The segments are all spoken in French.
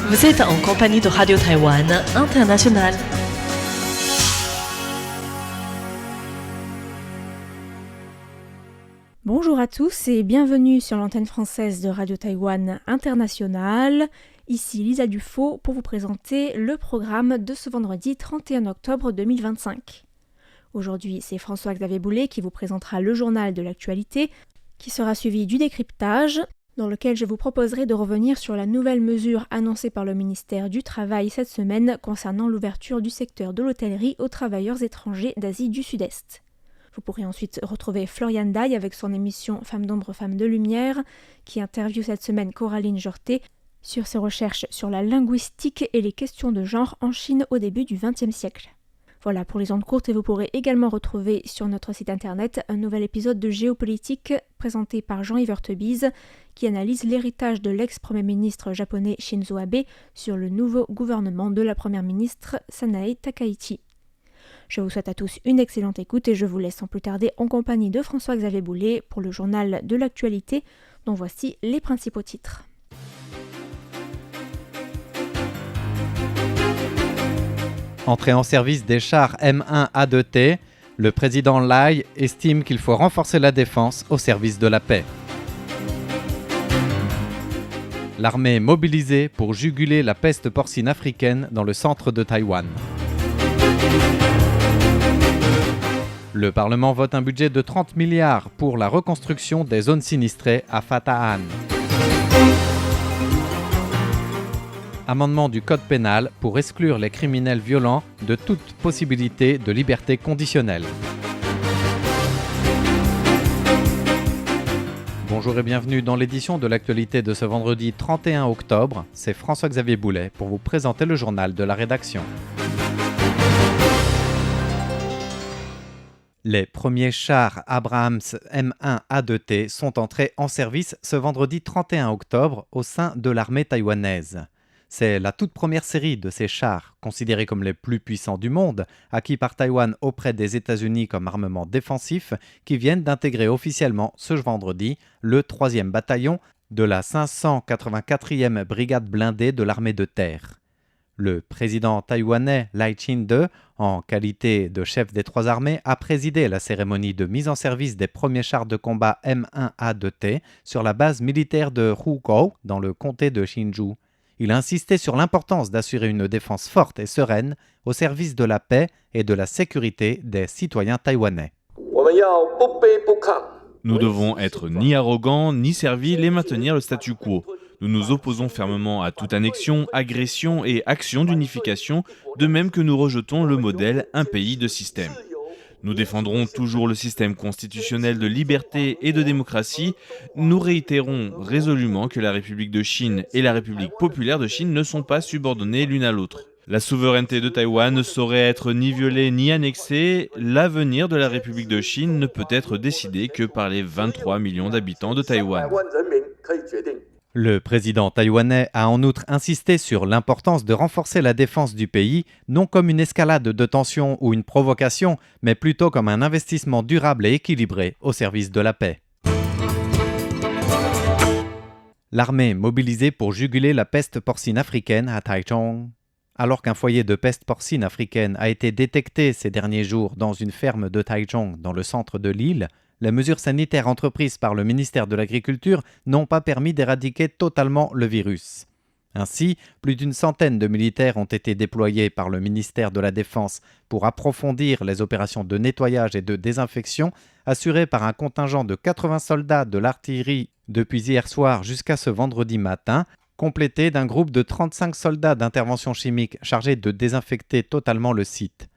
Vous êtes en compagnie de Radio Taïwan International. Bonjour à tous et bienvenue sur l'antenne française de Radio Taïwan International. Ici Lisa Dufaux pour vous présenter le programme de ce vendredi 31 octobre 2025. Aujourd'hui, c'est François-Xavier Boulet qui vous présentera le journal de l'actualité, qui sera suivi du décryptage, dans lequel je vous proposerai de revenir sur la nouvelle mesure annoncée par le ministère du Travail cette semaine concernant l'ouverture du secteur de l'hôtellerie aux travailleurs étrangers d'Asie du Sud-Est. Vous pourrez ensuite retrouver Floriane Daille avec son émission Femmes d'ombre, Femmes de lumière, qui interviewe cette semaine Coraline Jorté sur ses recherches sur la linguistique et les questions de genre en Chine au début du XXe siècle. Voilà pour les ondes courtes et vous pourrez également retrouver sur notre site internet un nouvel épisode de Géopolitique présenté par Jean-Yves Heurtebise qui analyse l'héritage de l'ex-premier ministre japonais Shinzo Abe sur le nouveau gouvernement de la première ministre Sanae Takaichi. Je vous souhaite à tous une excellente écoute et je vous laisse sans plus tarder en compagnie de François-Xavier Boulet pour le journal de l'actualité dont voici les principaux titres. Entrée en service des chars M1A2T, le président Lai estime qu'il faut renforcer la défense au service de la paix. L'armée mobilisée pour juguler la peste porcine africaine dans le centre de Taïwan. Le Parlement vote un budget de 30 milliards pour la reconstruction des zones sinistrées à Fata'an. Amendement du Code pénal pour exclure les criminels violents de toute possibilité de liberté conditionnelle. Bonjour et bienvenue dans l'édition de l'actualité de ce vendredi 31 octobre. C'est François-Xavier Boulet pour vous présenter le journal de la rédaction. Les premiers chars Abrams M1A2T sont entrés en service ce vendredi 31 octobre au sein de l'armée taïwanaise. C'est la toute première série de ces chars, considérés comme les plus puissants du monde, acquis par Taïwan auprès des États-Unis comme armement défensif, qui viennent d'intégrer officiellement ce vendredi le 3e bataillon de la 584e brigade blindée de l'armée de terre. Le président taïwanais Lai Ching-te, en qualité de chef des trois armées, a présidé la cérémonie de mise en service des premiers chars de combat M1A2T sur la base militaire de Hukou, dans le comté de Hsinchu. Il a insisté sur l'importance d'assurer une défense forte et sereine au service de la paix et de la sécurité des citoyens taïwanais. Nous devons être ni arrogants ni serviles et maintenir le statu quo. Nous nous opposons fermement à toute annexion, agression et action d'unification, de même que nous rejetons le modèle « un pays, deux systèmes ». Nous défendrons toujours le système constitutionnel de liberté et de démocratie. Nous réitérons résolument que la République de Chine et la République populaire de Chine ne sont pas subordonnées l'une à l'autre. La souveraineté de Taïwan ne saurait être ni violée ni annexée. L'avenir de la République de Chine ne peut être décidé que par les 23 millions d'habitants de Taïwan. Le président taïwanais a en outre insisté sur l'importance de renforcer la défense du pays, non comme une escalade de tensions ou une provocation, mais plutôt comme un investissement durable et équilibré au service de la paix. L'armée mobilisée pour juguler la peste porcine africaine à Taichung. Alors qu'un foyer de peste porcine africaine a été détecté ces derniers jours dans une ferme de Taichung dans le centre de l'île, les mesures sanitaires entreprises par le ministère de l'Agriculture n'ont pas permis d'éradiquer totalement le virus. Ainsi, plus d'une centaine de militaires ont été déployés par le ministère de la Défense pour approfondir les opérations de nettoyage et de désinfection assurées par un contingent de 80 soldats de l'artillerie depuis hier soir jusqu'à ce vendredi matin, complété d'un groupe de 35 soldats d'intervention chimique chargés de désinfecter totalement le site.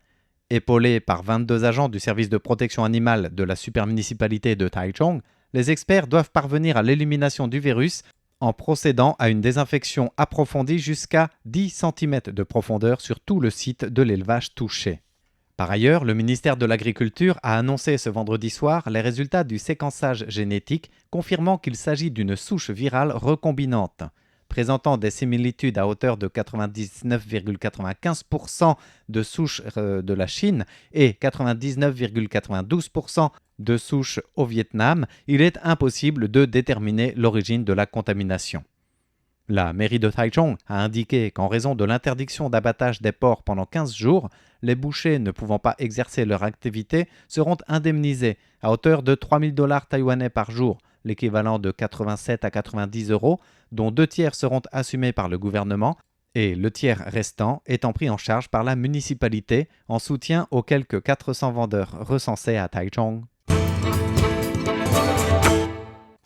Épaulés par 22 agents du service de protection animale de la supermunicipalité de Taichung, les experts doivent parvenir à l'élimination du virus en procédant à une désinfection approfondie jusqu'à 10 cm de profondeur sur tout le site de l'élevage touché. Par ailleurs, le ministère de l'Agriculture a annoncé ce vendredi soir les résultats du séquençage génétique confirmant qu'il s'agit d'une souche virale recombinante. présentant des similitudes à hauteur de 99,95% de souches de la Chine et 99,92% de souches au Vietnam, il est impossible de déterminer l'origine de la contamination. La mairie de Taichung a indiqué qu'en raison de l'interdiction d'abattage des porcs pendant 15 jours, les bouchers ne pouvant pas exercer leur activité seront indemnisés à hauteur de 3 000 $ taïwanais par jour, l'équivalent de 87 à 90 €, dont 2 tiers seront assumés par le gouvernement et le tiers restant étant pris en charge par la municipalité en soutien aux quelques 400 vendeurs recensés à Taichung.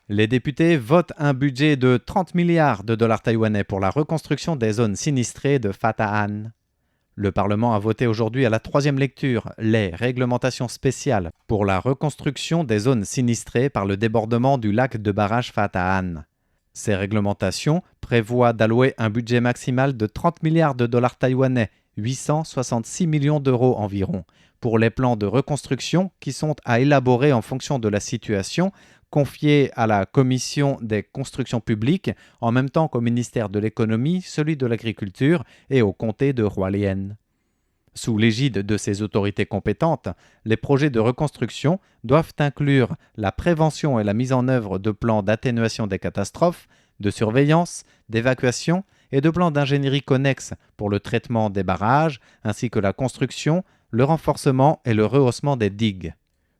Les députés votent un budget de 30 milliards de dollars taïwanais pour la reconstruction des zones sinistrées de Pha Ta An. Le Parlement a voté aujourd'hui à la 3e lecture les réglementations spéciales pour la reconstruction des zones sinistrées par le débordement du lac de barrage Pha Ta An. Ces réglementations prévoient d'allouer un budget maximal de 30 milliards de dollars taïwanais, 866 millions d'euros environ, pour les plans de reconstruction qui sont à élaborer en fonction de la situation, confiés à la Commission des constructions publiques, en même temps qu'au ministère de l'économie, celui de l'agriculture et au comté de Hualien. Sous l'égide de ces autorités compétentes, les projets de reconstruction doivent inclure la prévention et la mise en œuvre de plans d'atténuation des catastrophes, de surveillance, d'évacuation et de plans d'ingénierie connexes pour le traitement des barrages, ainsi que la construction, le renforcement et le rehaussement des digues.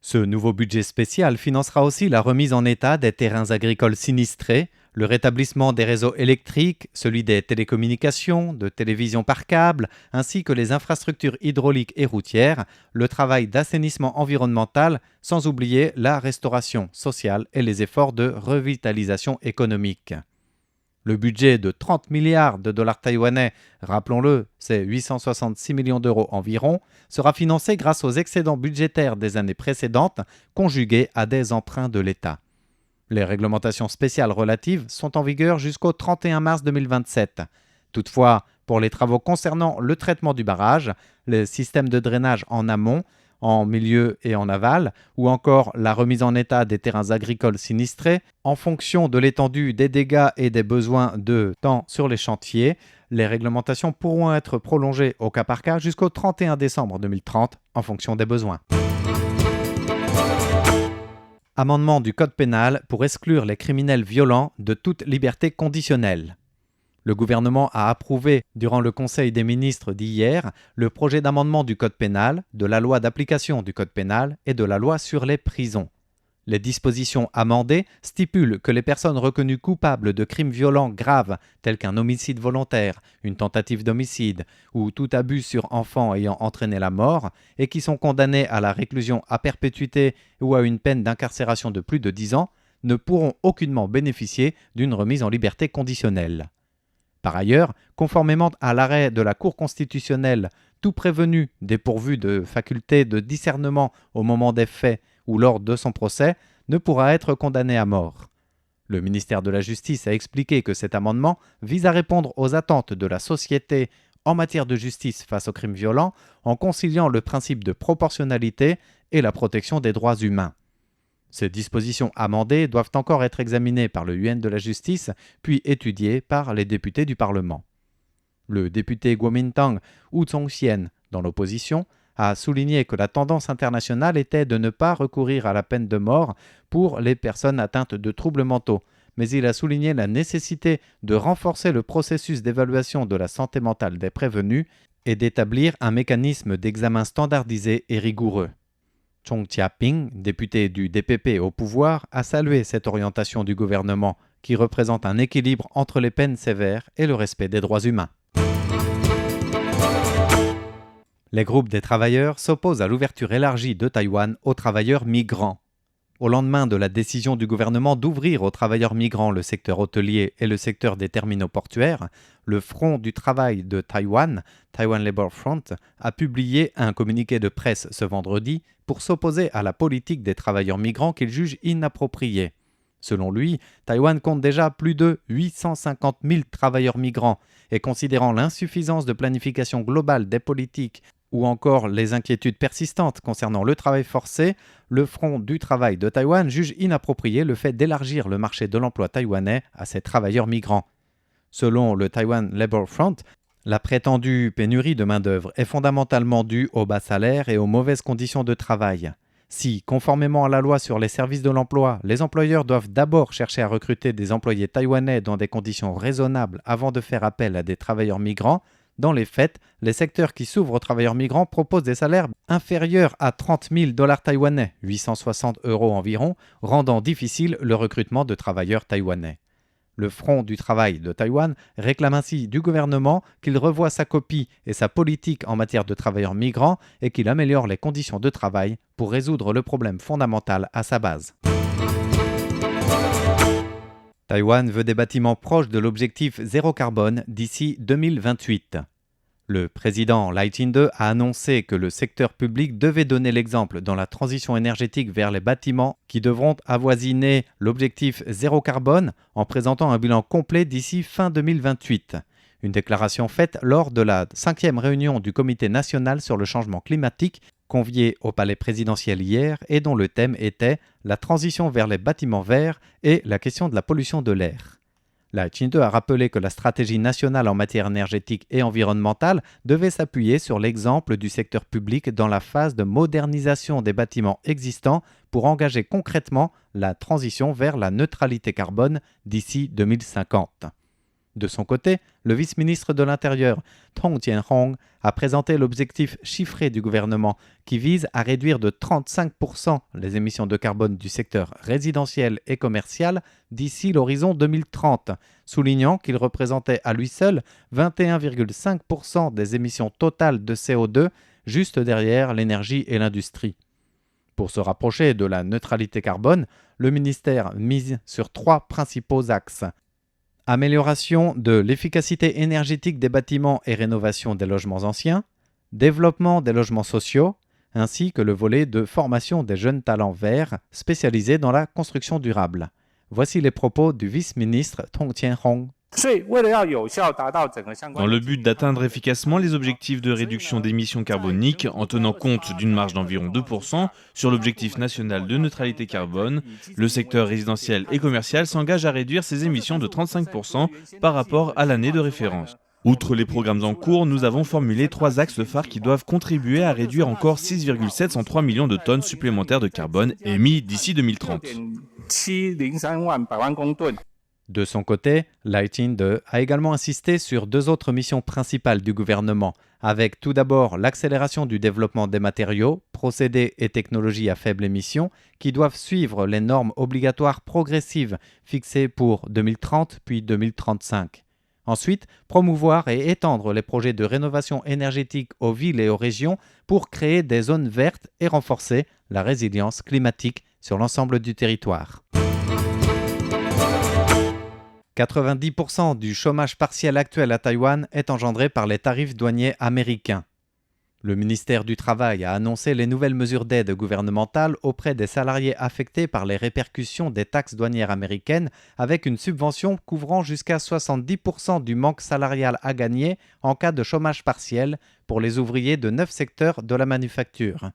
Ce nouveau budget spécial financera aussi la remise en état des terrains agricoles sinistrés, le rétablissement des réseaux électriques, celui des télécommunications, de télévision par câble, ainsi que les infrastructures hydrauliques et routières, le travail d'assainissement environnemental, sans oublier la restauration sociale et les efforts de revitalisation économique. Le budget de 30 milliards de dollars taïwanais, rappelons-le, c'est 866 millions d'euros environ, sera financé grâce aux excédents budgétaires des années précédentes, conjugués à des emprunts de l'État. Les réglementations spéciales relatives sont en vigueur jusqu'au 31 mars 2027. Toutefois, pour les travaux concernant le traitement du barrage, les systèmes de drainage en amont, en milieu et en aval, ou encore la remise en état des terrains agricoles sinistrés, en fonction de l'étendue des dégâts et des besoins de temps sur les chantiers, les réglementations pourront être prolongées au cas par cas jusqu'au 31 décembre 2030 en fonction des besoins. Amendement du Code pénal pour exclure les criminels violents de toute liberté conditionnelle. Le gouvernement a approuvé, durant le Conseil des ministres d'hier, le projet d'amendement du Code pénal, de la loi d'application du Code pénal et de la loi sur les prisons. Les dispositions amendées stipulent que les personnes reconnues coupables de crimes violents graves tels qu'un homicide volontaire, une tentative d'homicide ou tout abus sur enfant ayant entraîné la mort et qui sont condamnées à la réclusion à perpétuité ou à une peine d'incarcération de plus de 10 ans ne pourront aucunement bénéficier d'une remise en liberté conditionnelle. Par ailleurs, conformément à l'arrêt de la Cour constitutionnelle, tout prévenu dépourvu de faculté de discernement au moment des faits ou lors de son procès ne pourra être condamné à mort. Le ministère de la Justice a expliqué que cet amendement vise à répondre aux attentes de la société en matière de justice face aux crimes violents en conciliant le principe de proportionnalité et la protection des droits humains. Ces dispositions amendées doivent encore être examinées par le Yuan de la Justice, puis étudiées par les députés du Parlement. Le député Kuomintang Wu Zongxian, dans l'opposition, a souligné que la tendance internationale était de ne pas recourir à la peine de mort pour les personnes atteintes de troubles mentaux, mais il a souligné la nécessité de renforcer le processus d'évaluation de la santé mentale des prévenus et d'établir un mécanisme d'examen standardisé et rigoureux. Chong Chia-ping, député du DPP au pouvoir, a salué cette orientation du gouvernement qui représente un équilibre entre les peines sévères et le respect des droits humains. Les groupes des travailleurs s'opposent à l'ouverture élargie de Taïwan aux travailleurs migrants. Au lendemain de la décision du gouvernement d'ouvrir aux travailleurs migrants le secteur hôtelier et le secteur des terminaux portuaires, le Front du travail de Taïwan, Taiwan Labour Front, a publié un communiqué de presse ce vendredi pour s'opposer à la politique des travailleurs migrants qu'il juge inappropriée. Selon lui, Taïwan compte déjà plus de 850 000 travailleurs migrants et considérant l'insuffisance de planification globale des politiques ou encore les inquiétudes persistantes concernant le travail forcé, le Front du travail de Taïwan juge inapproprié le fait d'élargir le marché de l'emploi taïwanais à ces travailleurs migrants. Selon le Taiwan Labour Front, la prétendue pénurie de main-d'œuvre est fondamentalement due aux bas salaires et aux mauvaises conditions de travail. Si, conformément à la loi sur les services de l'emploi, les employeurs doivent d'abord chercher à recruter des employés taïwanais dans des conditions raisonnables avant de faire appel à des travailleurs migrants, dans les faits, les secteurs qui s'ouvrent aux travailleurs migrants proposent des salaires inférieurs à 30 000 $ taïwanais, 860 € environ, rendant difficile le recrutement de travailleurs taïwanais. Le Front du travail de Taïwan réclame ainsi du gouvernement qu'il revoie sa copie et sa politique en matière de travailleurs migrants et qu'il améliore les conditions de travail pour résoudre le problème fondamental à sa base. Taïwan veut des bâtiments proches de l'objectif zéro carbone d'ici 2028. Le président Lai Ching-te a annoncé que le secteur public devait donner l'exemple dans la transition énergétique vers les bâtiments qui devront avoisiner l'objectif zéro carbone en présentant un bilan complet d'ici fin 2028. Une déclaration faite lors de la 5e réunion du Comité national sur le changement climatique convié au palais présidentiel hier et dont le thème était la transition vers les bâtiments verts et la question de la pollution de l'air. Lai Ching-te a rappelé que la stratégie nationale en matière énergétique et environnementale devait s'appuyer sur l'exemple du secteur public dans la phase de modernisation des bâtiments existants pour engager concrètement la transition vers la neutralité carbone d'ici 2050. De son côté, le vice-ministre de l'Intérieur, Tong Jianhong, a présenté l'objectif chiffré du gouvernement qui vise à réduire de 35% les émissions de carbone du secteur résidentiel et commercial d'ici l'horizon 2030, soulignant qu'il représentait à lui seul 21,5% des émissions totales de CO2, juste derrière l'énergie et l'industrie. Pour se rapprocher de la neutralité carbone, le ministère mise sur 3 principaux axes. Amélioration de l'efficacité énergétique des bâtiments et rénovation des logements anciens, développement des logements sociaux, ainsi que le volet de formation des jeunes talents verts spécialisés dans la construction durable. Voici les propos du vice-ministre Tong Jianhong. Dans le but d'atteindre efficacement les objectifs de réduction d'émissions carboniques en tenant compte d'une marge d'environ 2% sur l'objectif national de neutralité carbone, le secteur résidentiel et commercial s'engage à réduire ses émissions de 35% par rapport à l'année de référence. Outre les programmes en cours, nous avons formulé 3 axes phares qui doivent contribuer à réduire encore 6,703 millions de tonnes supplémentaires de carbone émis d'ici 2030. De son côté, Lai Ching-te a également insisté sur 2 autres missions principales du gouvernement, avec tout d'abord l'accélération du développement des matériaux, procédés et technologies à faible émission qui doivent suivre les normes obligatoires progressives fixées pour 2030 puis 2035. Ensuite, promouvoir et étendre les projets de rénovation énergétique aux villes et aux régions pour créer des zones vertes et renforcer la résilience climatique sur l'ensemble du territoire. 90% du chômage partiel actuel à Taïwan est engendré par les tarifs douaniers américains. Le ministère du Travail a annoncé les nouvelles mesures d'aide gouvernementale auprès des salariés affectés par les répercussions des taxes douanières américaines avec une subvention couvrant jusqu'à 70% du manque salarial à gagner en cas de chômage partiel pour les ouvriers de 9 secteurs de la manufacture.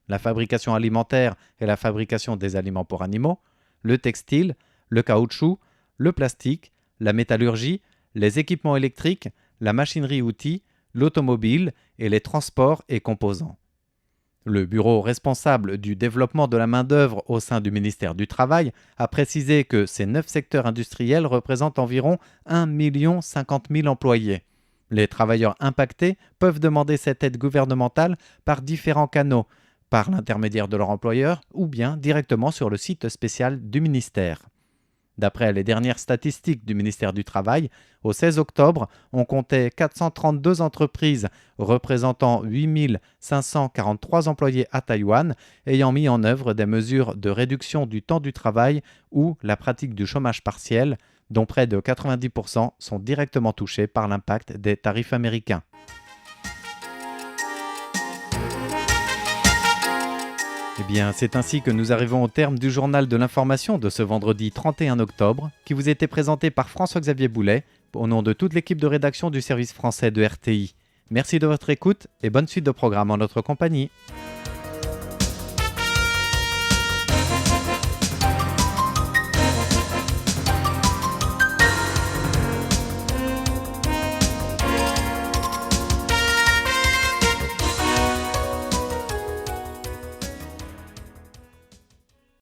La fabrication alimentaire et la fabrication des aliments pour animaux, le textile, le caoutchouc, le plastique, la métallurgie, les équipements électriques, la machinerie-outils, l'automobile et les transports et composants. Le bureau responsable du développement de la main-d'œuvre au sein du ministère du Travail a précisé que ces 9 secteurs industriels représentent environ 1 050 000 employés. Les travailleurs impactés peuvent demander cette aide gouvernementale par différents canaux, par l'intermédiaire de leur employeur ou bien directement sur le site spécial du ministère. D'après les dernières statistiques du ministère du Travail, au 16 octobre, on comptait 432 entreprises représentant 8 543 employés à Taïwan ayant mis en œuvre des mesures de réduction du temps du travail ou la pratique du chômage partiel, dont près de 90% sont directement touchés par l'impact des tarifs américains. Eh bien, c'est ainsi que nous arrivons au terme du journal de l'information de ce vendredi 31 octobre, qui vous était présenté par François-Xavier Boulet, au nom de toute l'équipe de rédaction du service français de RTI. Merci de votre écoute et bonne suite de programme en notre compagnie.